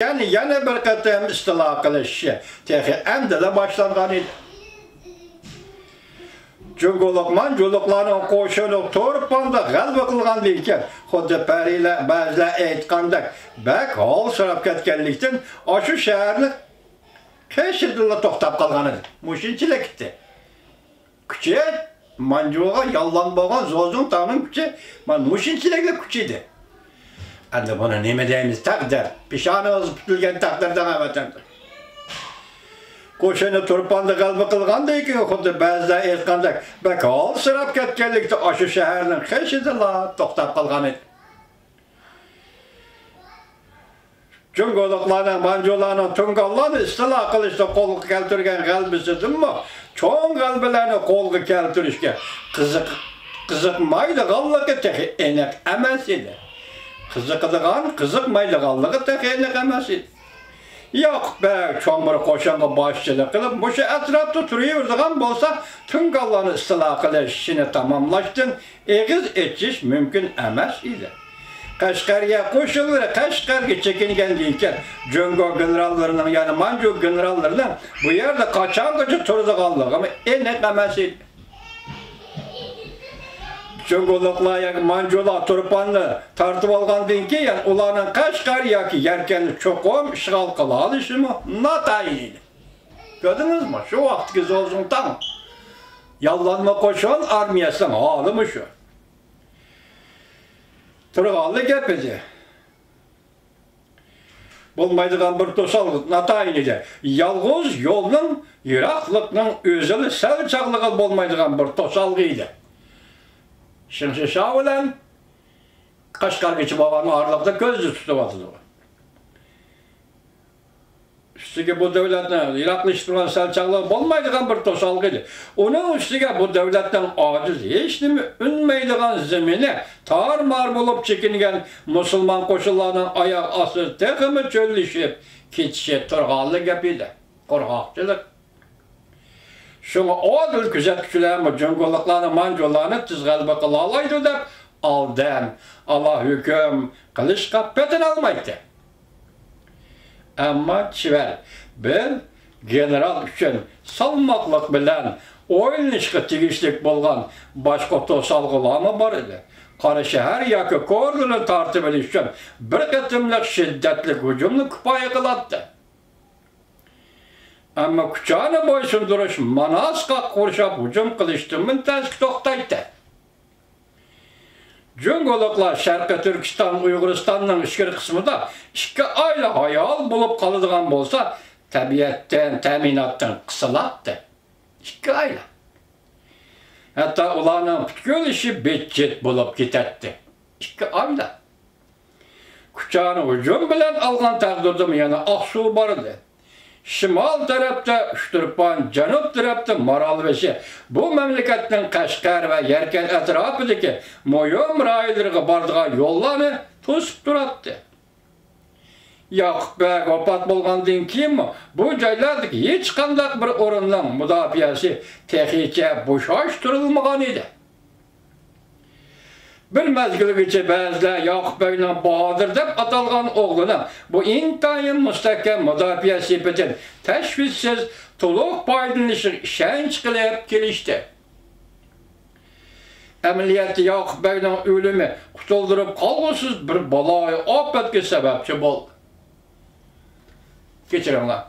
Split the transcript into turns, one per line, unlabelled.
Yani yana bir qatam istilo qilishi texi amdila boshlangan edi. Junguliqman jo'liqlarning qo'shini to'rpanda g'alaba qilgan ekan. Xuddi parilar ba'zilar aytgandek, bak hol so'rab ketganlikdan o'sha shaharni qashidilla to'xtab qolgan edi. Mushinchilikdi. Kuchi manjuga yollan bo'lgan zo'zun ta'ning kuchi, men mushinchilikli kuchi edi. Endi buni nima deymiz? Taqdir. Peshonamiz bitilgan taqdirdan avatandir. Qo'shini to'rpanda g'alaba qilganda ekan, xuddi ba'zilar aytgandek, bak hol so'rab ketganlikda o'sha shaharning qashidilla to'xtab qolgan edi. Junguliqlarning, manjularning tungallarni istilo qilishda qo'lga keltirgan g'alabasidanmi, cho'ng g'alabalarni qo'lga keltirishga qiziqmaydiganligi texi aniq emas edi. Qiziqmaydiganligi texi aniq emas edi. Yo'q, cho'ng bir qo'shinga boshchilik qilib, o'sha atrofda turaveradigan bo'lsa, tungallarni istilo qilishini tamomlashdan eg'iz etish mumkin emas edi. Qashqarga qo'shinlari Qashqarga chekingandan keyin Jungo generallarining, ya'ni Manju generallarining bu yerda qachongacha turadiganligi aniq emas edi. Junguliqlar yoki Manjular to'rpanni tortib olgandan keyin ularning Qashqar yoki Yarkanni cho'qim ishg'ol qila olishimi notayin edi. Ko'rdingizmi? Shu vaqtga zo'zun tang yollanma qo'shin armiyasining holimi shu. Turg'anli gap edi. Bo'lmaydigan bir to'salg'i notayin edi. Yolg'iz yo'lning yiroqlikning o'zini sal chaqlig'i bo'lmaydigan bir to'salg'i edi. Şimdi şavilen Qashqargacha bo'lgan orliqda ko'zni tutyapti. Ustiga bu davlatni yiroqlashtirgan salchaqlar bo'lmaydigan bir to'salg'i edi. Uning ustiga bu davlatdan ojiz, hech nima unmaydigan zamini tar-mar bo'lib chekingan musulmon qo'shinlarning oyoq ostida texmi cho'llishib ketishi turg'anli gap edi. Qo'rqoqchilik. Şunu odil kuzatuvchilarmi junguliqlarni, manjularni tiz g'alaba qila oladi deb aldan Alloh hukm qilishga petin olmaydi. Ammo chivar bir general uchun salmoqlik bilan o'yinishga tegishli bo'lgan boshqa to'salg'ilarmi bor edi. Qora shahar yoki Ko'rgilni tortib olish uchun bir qatimliq shiddatli hujumni kifoya qiladi. Ama kuchani bo'ysundirish Manasqa qurshab hujum qilishdan muntazam to'xtaydi. Junguliqlar Sharqi Turkiston, Uyg'uristonning ichki qismida 2 oylik hayol bo'lib qoladigan bo'lsa, tabiatdan, ta'minotdan qisiladi. 2 oylik. Hatto ularning butkul ishi betjet bo'lib ketadi. 2 oylik. Kuchani hujum bilan olgan taqdirda yana Oqsuv bor edi. Şimal tarafta Ushturpan, janub tarafta Maralveshi. Bu mamlakatning Qashqar va Yarkan atrofidagi muhim rayonlarga boradigan yo'llarni to'sib turadi. Yoqubbek vafot bo'lgandan keyin bu joylardagi hech qanday bir o'rinning mudofaasi texnicha bo'shashtirilmagan edi. Bir mezgilgacha ba'zilar Yoqubbekning Bahodir deb atalgan o'g'lini bu intayin mustahkam mudofaa sifatida tashvissiz to'liq foydalanishga ishonch qilib kelishdi. Amaliyotda Yoqubbekning o'limi qutuldirib qolg'usiz bir baloy ofatga sababchi bo'ldi. Kechiringlar.